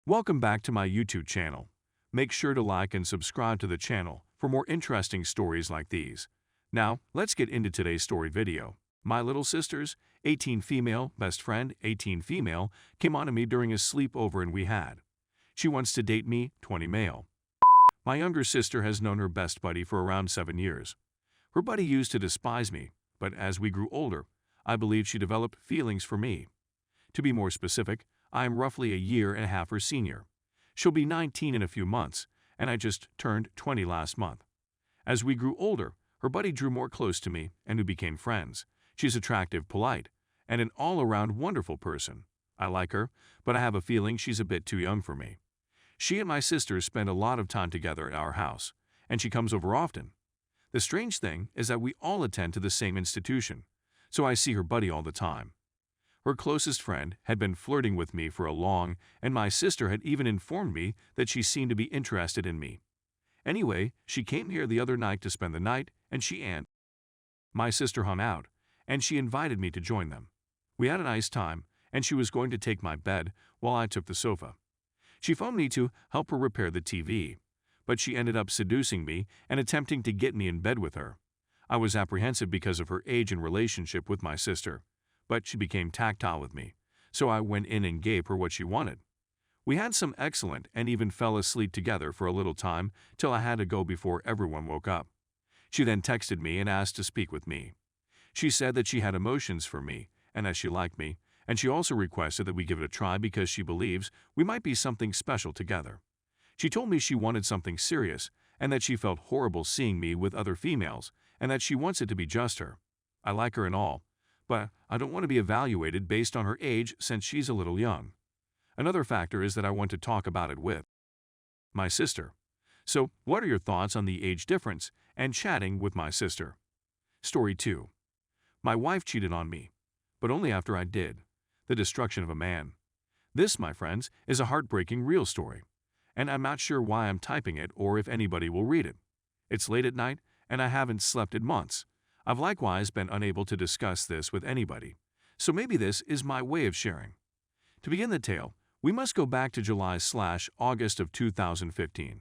Welcome back to my YouTube channel. Make sure to like and subscribe to the channel for more interesting stories like these. Now, let's get into today's story video. My little sister's 18 female best friend, 18 female, came on to me during a sleepover and we had. She wants to date me, 20 male. My younger sister has known her best buddy for around 7 years. Her buddy used to despise me, but as we grew older, I believe she developed feelings for me. To be more specific, I am roughly a year and a half her senior. She'll be 19 in a few months, and I just turned 20 last month. As we grew older, her buddy drew more close to me, and we became friends. She's attractive, polite, and an all-around wonderful person. I like her, but I have a feeling she's a bit too young for me. She and my sister spend a lot of time together at our house, and she comes over often. The strange thing is that we all attend to the same institution, so I see her buddy all the time. Her closest friend had been flirting with me for a long, and my sister had even informed me that she seemed to be interested in me. Anyway, she came here the other night to spend the night, and she and my sister hung out, and she invited me to join them. We had a nice time, and she was going to take my bed while I took the sofa. She phoned me to help her repair the TV, but she ended up seducing me and attempting to get me in bed with her. I was apprehensive because of her age and relationship with my sister, but she became tactile with me, so I went in and gave her what she wanted. We had some excellent and even fell asleep together for a little time till I had to go before everyone woke up. She then texted me and asked to speak with me. She said that she had emotions for me and that she liked me, and she also requested that we give it a try because she believes we might be something special together. She told me she wanted something serious and that she felt horrible seeing me with other females and that she wants it to be just her. I like her and all, but I don't want to be evaluated based on her age since she's a little young. Another factor is that I want to talk about it with my sister. So, what are your thoughts on the age difference and chatting with my sister? Story 2. My wife cheated on me, but only after I did. The destruction of a man. This, my friends, is a heartbreaking real story, and I'm not sure why I'm typing it or if anybody will read it. It's late at night, and I haven't slept in months. I've likewise been unable to discuss this with anybody, so maybe this is my way of sharing. To begin the tale, we must go back to July/August of 2015.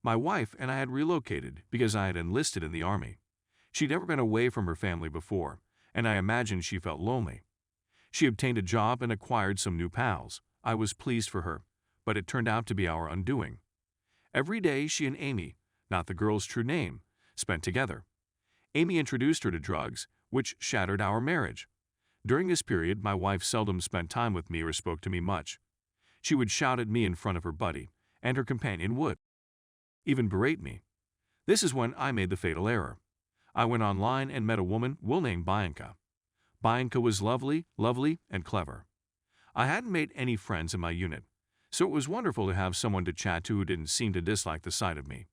My wife and I had relocated because I had enlisted in the Army. She'd never been away from her family before, and I imagined she felt lonely. She obtained a job and acquired some new pals. I was pleased for her, but it turned out to be our undoing. Every day she and Amy, not the girl's true name, spent together. Amy introduced her to drugs, which shattered our marriage. During this period, my wife seldom spent time with me or spoke to me much. She would shout at me in front of her buddy, and her companion would even berate me. This is when I made the fatal error. I went online and met a woman we'll name Bianca. Bianca was lovely, and clever. I hadn't made any friends in my unit, so it was wonderful to have someone to chat to who didn't seem to dislike the sight of me.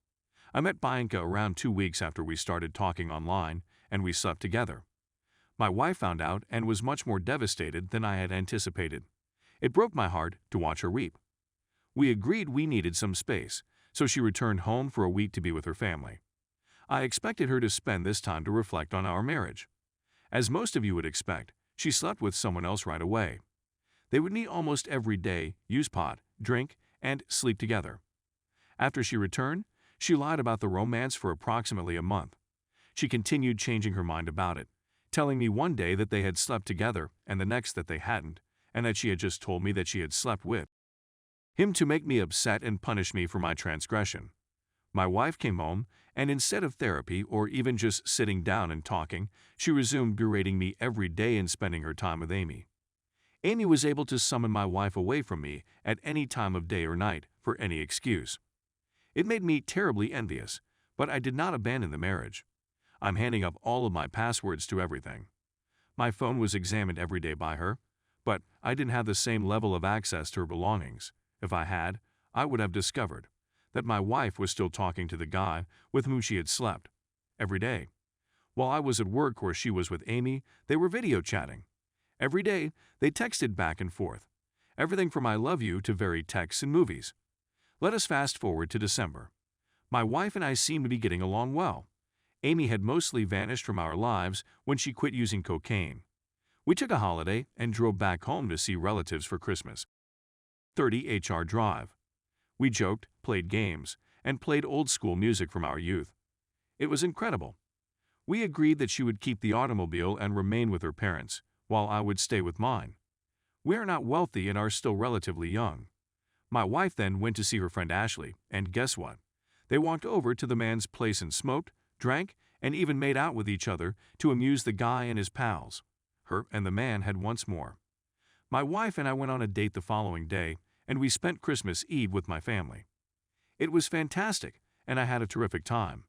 I met Bianca around 2 weeks after we started talking online, and we slept together. My wife found out and was much more devastated than I had anticipated. It broke my heart to watch her weep. We agreed we needed some space, so she returned home for a week to be with her family. I expected her to spend this time to reflect on our marriage. As most of you would expect, she slept with someone else right away. They would meet almost every day, use pot, drink, and sleep together. After she returned, she lied about the romance for approximately a month. She continued changing her mind about it, telling me one day that they had slept together and the next that they hadn't, and that she had just told me that she had slept with him to make me upset and punish me for my transgression. My wife came home, and instead of therapy or even just sitting down and talking, she resumed berating me every day and spending her time with Amy. Amy was able to summon my wife away from me at any time of day or night for any excuse. It made me terribly envious, but I did not abandon the marriage. I'm handing up all of my passwords to everything. My phone was examined every day by her, but I didn't have the same level of access to her belongings. If I had, I would have discovered that my wife was still talking to the guy with whom she had slept every day. While I was at work or she was with Amy, they were video chatting. Every day, they texted back and forth. Everything from I love you to varied texts and movies. Let us fast forward to December. My wife and I seemed to be getting along well. Amy had mostly vanished from our lives when she quit using cocaine. We took a holiday and drove back home to see relatives for Christmas. 30 HR Drive. We joked, played games, and played old-school music from our youth. It was incredible. We agreed that she would keep the automobile and remain with her parents, while I would stay with mine. We are not wealthy and are still relatively young. My wife then went to see her friend Ashley, and guess what? They walked over to the man's place and smoked, drank, and even made out with each other to amuse the guy and his pals. Her and the man had once more. My wife and I went on a date the following day, and we spent Christmas Eve with my family. It was fantastic, and I had a terrific time.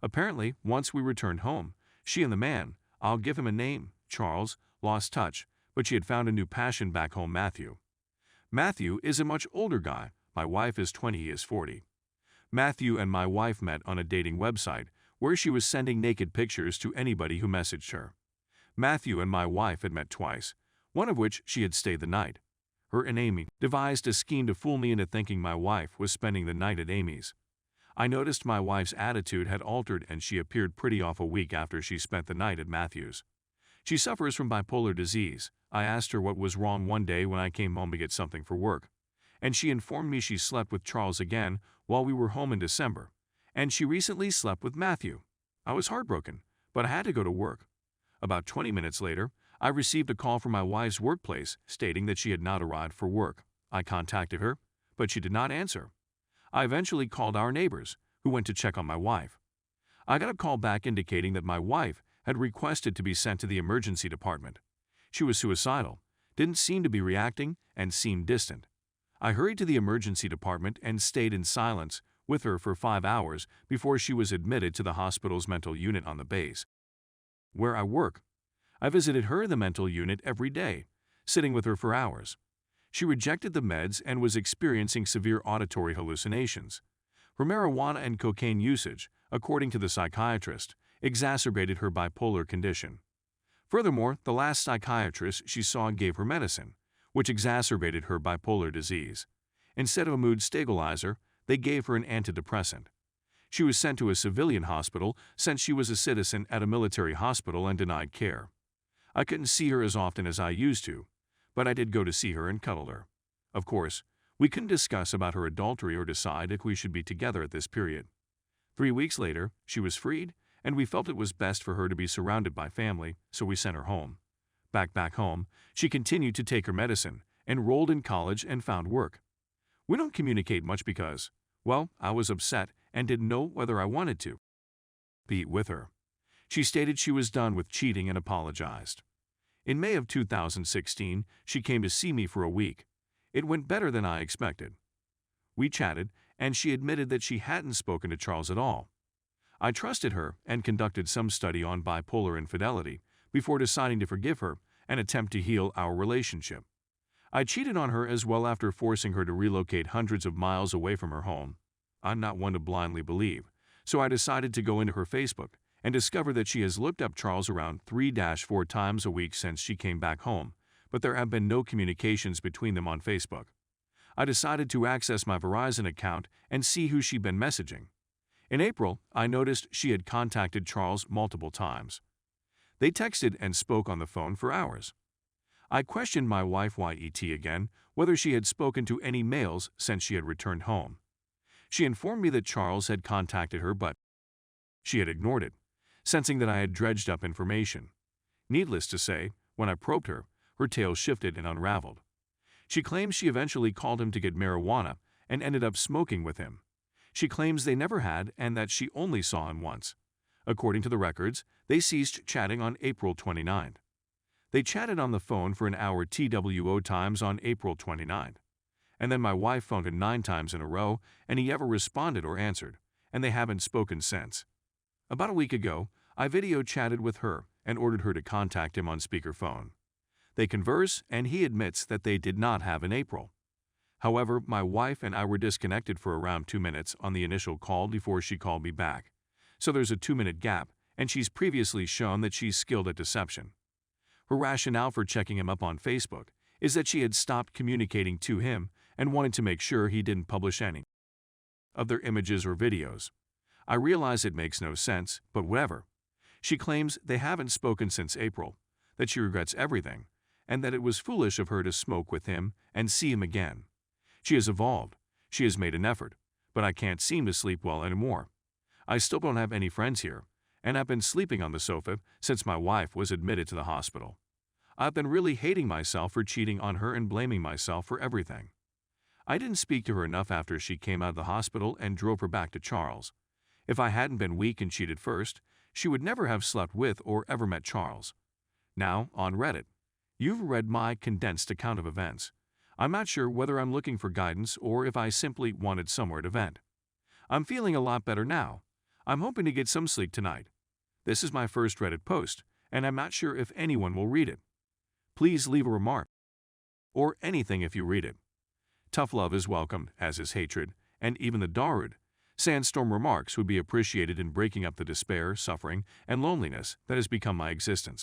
Apparently, once we returned home, she and the man, I'll give him a name, Charles, lost touch, but she had found a new passion back home, Matthew. Matthew is a much older guy. My wife is 20, he is 40. Matthew and my wife met on a dating website where she was sending naked pictures to anybody who messaged her. Matthew and my wife had met twice, one of which she had stayed the night. Her and Amy devised a scheme to fool me into thinking my wife was spending the night at Amy's. I noticed my wife's attitude had altered and she appeared pretty off a week after she spent the night at Matthew's. She suffers from bipolar disease. I asked her what was wrong one day when I came home to get something for work, and she informed me she slept with Charles again while we were home in December, and she recently slept with Matthew. I was heartbroken, but I had to go to work. About 20 minutes later, I received a call from my wife's workplace stating that she had not arrived for work. I contacted her, but she did not answer. I eventually called our neighbors, who went to check on my wife. I got a call back indicating that my wife had requested to be sent to the emergency department. She was suicidal, didn't seem to be reacting, and seemed distant. I hurried to the emergency department and stayed in silence with her for 5 hours before she was admitted to the hospital's mental unit on the base, where I work. I visited her in the mental unit every day, sitting with her for hours. She rejected the meds and was experiencing severe auditory hallucinations. Her marijuana and cocaine usage, according to the psychiatrist, exacerbated her bipolar condition. Furthermore, the last psychiatrist she saw gave her medicine, which exacerbated her bipolar disease. Instead of a mood stabilizer, they gave her an antidepressant. She was sent to a civilian hospital since she was a citizen at a military hospital and denied care. I couldn't see her as often as I used to, but I did go to see her and cuddle her. Of course, we couldn't discuss about her adultery or decide if we should be together at this period. 3 weeks later, she was freed, and we felt it was best for her to be surrounded by family, so we sent her home. Back home, she continued to take her medicine, enrolled in college, and found work. We don't communicate much because, well, I was upset and didn't know whether I wanted to be with her. She stated she was done with cheating and apologized. In May of 2016, she came to see me for a week. It went better than I expected. We chatted, and she admitted that she hadn't spoken to Charles at all. I trusted her and conducted some study on bipolar infidelity before deciding to forgive her and attempt to heal our relationship. I cheated on her as well after forcing her to relocate hundreds of miles away from her home. I'm not one to blindly believe, so I decided to go into her Facebook and discover that she has looked up Charles around 3-4 times a week since she came back home, but there have been no communications between them on Facebook. I decided to access my Verizon account and see who she'd been messaging. In April, I noticed she had contacted Charles multiple times. They texted and spoke on the phone for hours. I questioned my wife YET again whether she had spoken to any males since she had returned home. She informed me that Charles had contacted her, but she had ignored it, sensing that I had dredged up information. Needless to say, when I probed her, her tale shifted and unraveled. She claims she eventually called him to get marijuana and ended up smoking with him. She claims they never had and that she only saw him once. According to the records, they ceased chatting on April 29th. They chatted on the phone for an hour TWO times on April 29th. And then my wife phoned him 9 times in a row, and he never responded or answered, and they haven't spoken since. About a week ago, I video chatted with her and ordered her to contact him on speakerphone. They converse, and he admits that they did not have in April. However, my wife and I were disconnected for around 2 minutes on the initial call before she called me back. So there's a 2-minute gap, and she's previously shown that she's skilled at deception. Her rationale for checking him up on Facebook is that she had stopped communicating to him and wanted to make sure he didn't publish any of their images or videos. I realize it makes no sense, but whatever. She claims they haven't spoken since April, that she regrets everything, and that it was foolish of her to smoke with him and see him again. She has evolved. She has made an effort, but I can't seem to sleep well anymore. I still don't have any friends here, and I've been sleeping on the sofa since my wife was admitted to the hospital. I've been really hating myself for cheating on her and blaming myself for everything. I didn't speak to her enough after she came out of the hospital and drove her back to Charles. If I hadn't been weak and cheated first, she would never have slept with or ever met Charles. Now, on Reddit, you've read my condensed account of events. I'm not sure whether I'm looking for guidance or if I simply wanted somewhere to vent. I'm feeling a lot better now. I'm hoping to get some sleep tonight. This is my first Reddit post, and I'm not sure if anyone will read it. Please leave a remark, or anything if you read it. Tough love is welcomed, as is hatred, and even the Darude. Sandstorm remarks would be appreciated in breaking up the despair, suffering, and loneliness that has become my existence.